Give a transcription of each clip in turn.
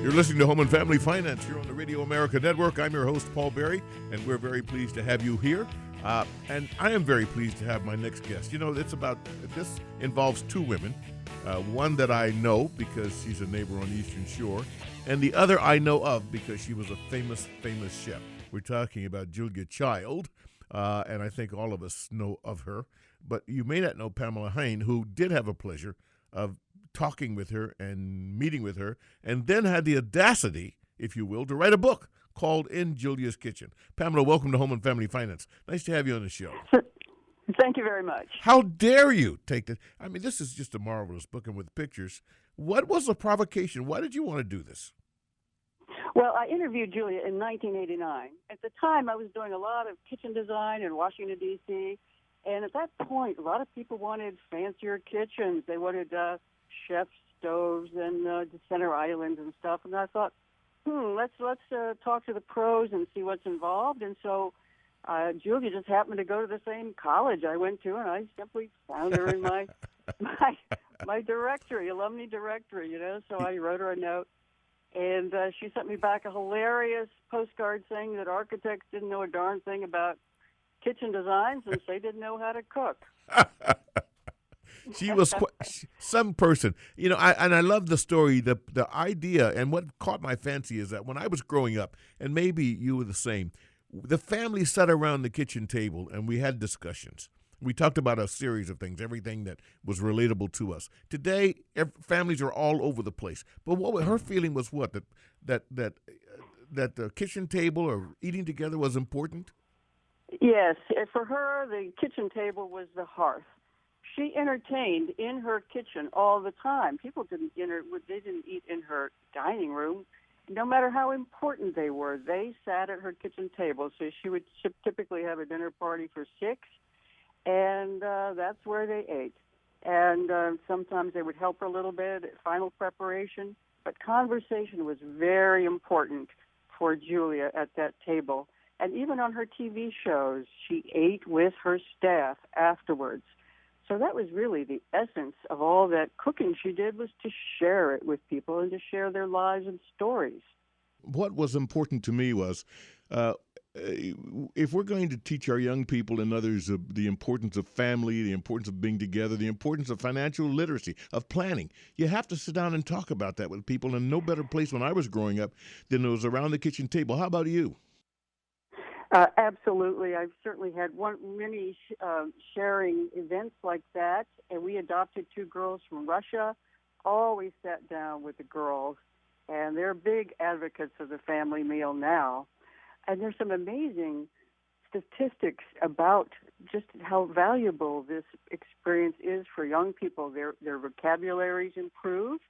You're listening to Home and Family Finance here on the Radio America Network. I'm your host, Paul Berry, and we're very pleased to have you here. And I am very pleased to have my next guest. You know, this involves two women. One that I know because she's a neighbor on the Eastern Shore, and the other I know of because she was a famous chef. We're talking about Julia Child, and I think all of us know of her. But you may not know Pamela Heyne, who did have a pleasure of talking with her and meeting with her, and then had the audacity, if you will, to write a book called In Julia's Kitchen. Pamela, welcome to Home and Family Finance. Nice to have you on the show. Thank you very much. How dare you take that? I mean, this is just a marvelous book and with pictures. What was the provocation? Why did you want to do this? Well, I interviewed Julia in 1989. At the time, I was doing a lot of kitchen design in Washington, D.C., and at that point, a lot of people wanted fancier kitchens. They wanted chef stoves and center islands and stuff. And I thought, let's talk to the pros and see what's involved. And so Julia just happened to go to the same college I went to, and I simply found her in my directory, alumni directory, you know. So I wrote her a note, and she sent me back a hilarious postcard saying that architects didn't know a darn thing about kitchen design since they didn't know how to cook. She was some person, you know. I love the story. The idea and what caught my fancy is that when I was growing up, and maybe you were the same, the family sat around the kitchen table and we had discussions. We talked about a series of things, everything that was relatable to us. Today, families are all over the place. But what her feeling was what that the kitchen table or eating together was important. Yes, for her, the kitchen table was the hearth. She entertained in her kitchen all the time. People didn't eat in her dining room, no matter how important they were. They sat at her kitchen table. So she would typically have a dinner party for 6, and that's where they ate. And sometimes they would help her a little bit at final preparation. But conversation was very important for Julia at that table. And even on her TV shows, she ate with her staff afterwards. So that was really the essence of all that cooking she did, was to share it with people and to share their lives and stories. What was important to me was if we're going to teach our young people and others the importance of family, the importance of being together, the importance of financial literacy, of planning, you have to sit down and talk about that with people. And no better place when I was growing up than it was around the kitchen table. How about you? Absolutely. I've certainly had many sharing events like that, and we adopted 2 girls from Russia. Always sat down with the girls, and they're big advocates of the family meal now. And there's some amazing statistics about just how valuable this experience is for young people. Their vocabularies improve.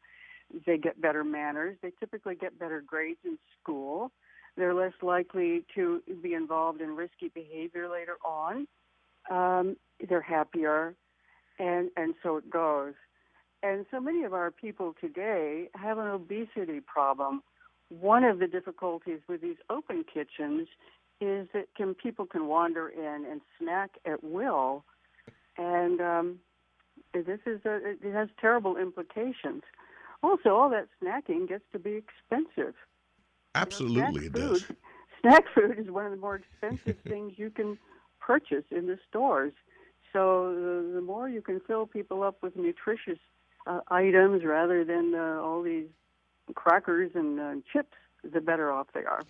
They get better manners. They typically get better grades in school. They're less likely to be involved in risky behavior later on. They're happier, and so it goes. And so many of our people today have an obesity problem. One of the difficulties with these open kitchens is that people can wander in and snack at will, and it has terrible implications. Also, all that snacking gets to be expensive. Absolutely, it does. Snack food is one of the more expensive things you can purchase in the stores. So the more you can fill people up with nutritious items rather than all these crackers and chips, the better off they are.